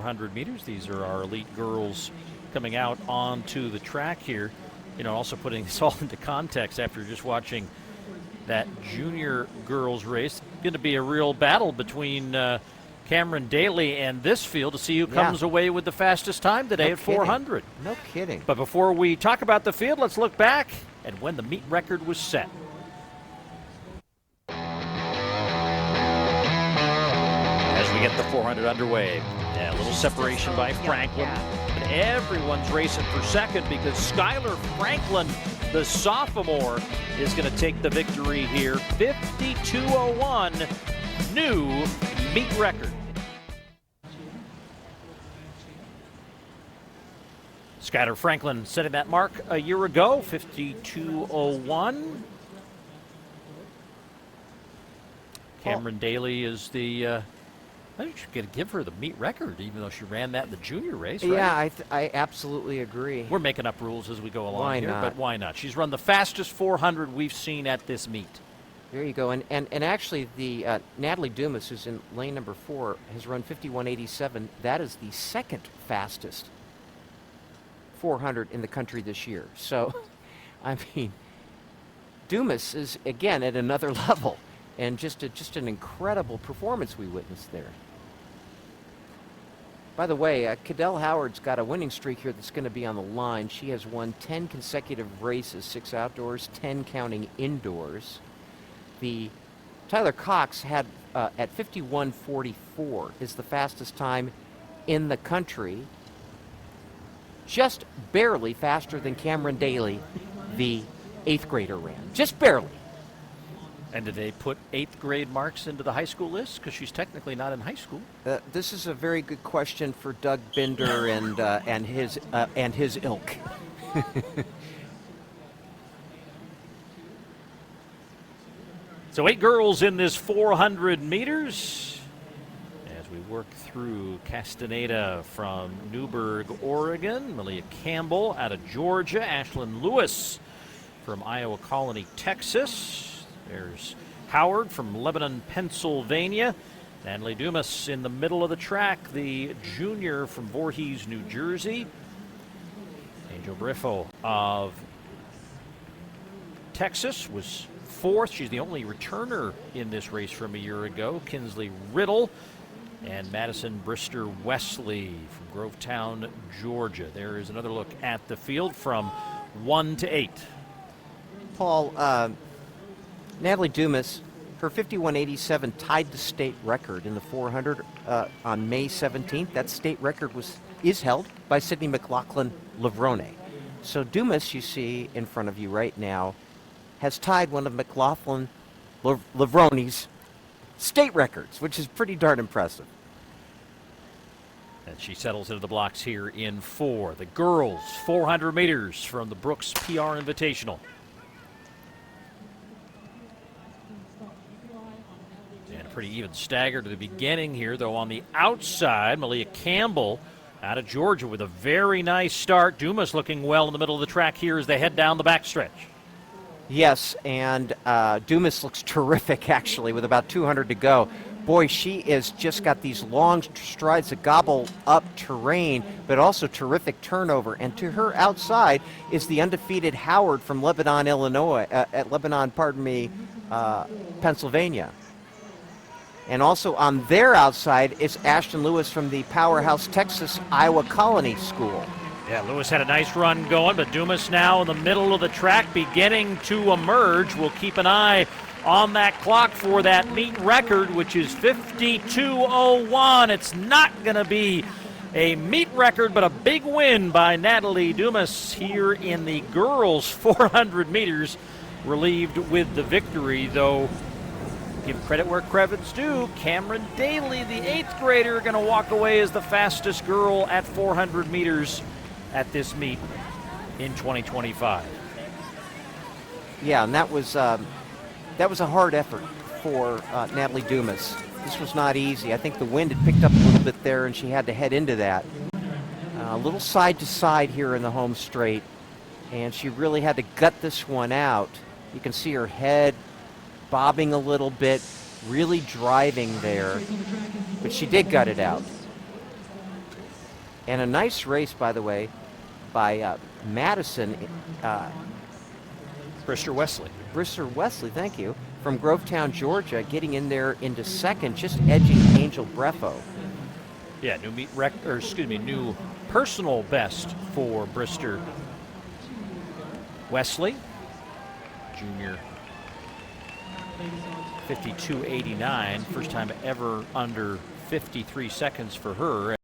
400 meters. These are our elite girls coming out onto the track here. You know, also putting this all into context after just watching that junior girls race. Going to be a real battle between Cameron Daly and this field to see who comes away with the fastest time today at 400. No kidding. But before we talk about the field, let's look back at when the meet record was set. As we get the 400 underway, a little separation by Franklin. But everyone's racing for second because Skylar Franklin, the sophomore, is going to take the victory here. 52:01, new meet record. Skylar Franklin setting that mark a year ago, 52:01. Cameron Daly is the, I think you're going to give her the meet record, even though she ran that in the junior race, right? Yeah, I absolutely agree. We're making up rules as we go along Why here, not? but why not? She's run the fastest 400 we've seen at this meet. There you go. And actually, the Natalie Dumas, who's in lane number 4, has run 51:87. That is the second fastest 400 in the country this year. So, I mean, Dumas is, again, at another level. And just an incredible performance we witnessed there. By the way, Cadell Howard's got a winning streak here that's going to be on the line. She has won 10 consecutive races, 6 outdoors, 10 counting indoors. The Tyler Cox had at 51:44 is the fastest time in the country. Just barely faster than Cameron Daly, the 8th grader, ran. Just barely. And did they put 8th grade marks into the high school list? Because she's technically not in high school. This is a very good question for Doug Binder and his ilk. So 8 girls in this 400 meters. As we work through Castaneda from Newburgh, Oregon. Malia Campbell out of Georgia. Ashlyn Lewis from Iowa Colony, Texas. There's Howard from Lebanon, Pennsylvania. Natalie Dumas in the middle of the track, the junior from Voorhees, New Jersey. Angel Briffo of Texas was 4th. She's the only returner in this race from a year ago. Kinsley Riddle and Madison Brister Wesley from Grovetown, Georgia. There is another look at the field from 1 to 8. Paul, Natalie Dumas, her 51:87 tied the state record in the 400 on May 17th. That state record is held by Sydney McLaughlin Lavrone. So Dumas, you see in front of you right now, has tied one of McLaughlin Lavrone's state records, which is pretty darn impressive. And she settles into the blocks here in 4. The girls, 400 meters from the Brooks PR Invitational. Pretty even stagger to the beginning here, though on the outside, Malia Campbell out of Georgia with a very nice start. Dumas looking well in the middle of the track here as they head down the backstretch. Yes, and Dumas looks terrific, actually, with about 200 to go. Boy, she is just got these long strides that gobble up terrain, but also terrific turnover. And to her outside is the undefeated Howard from Lebanon, Pennsylvania. And also on their outside is Ashton Lewis from the powerhouse Texas Iowa Colony School. Yeah, Lewis had a nice run going, but Dumas now in the middle of the track beginning to emerge. We'll keep an eye on that clock for that meet record, which is 52:01. It's not going to be a meet record, but a big win by Natalie Dumas here in the girls' 400 meters, relieved with the victory, though. Give credit where credit's due. Cameron Daly, the 8th grader, going to walk away as the fastest girl at 400 meters at this meet in 2025. Yeah, and that was a hard effort for Natalie Dumas. This was not easy. I think the wind had picked up a little bit there, and she had to head into that. A little side to side here in the home straight, and she really had to gut this one out. You can see her head bobbing a little bit, really driving there, but she did gut it out. And a nice race, by the way, by Madison, Brister Wesley. Thank you, from Grovetown, Georgia, getting in there into second, just edging Angel Breffo. Yeah, new personal best for Brister Wesley, junior. 52.89, first time ever under 53 seconds for her.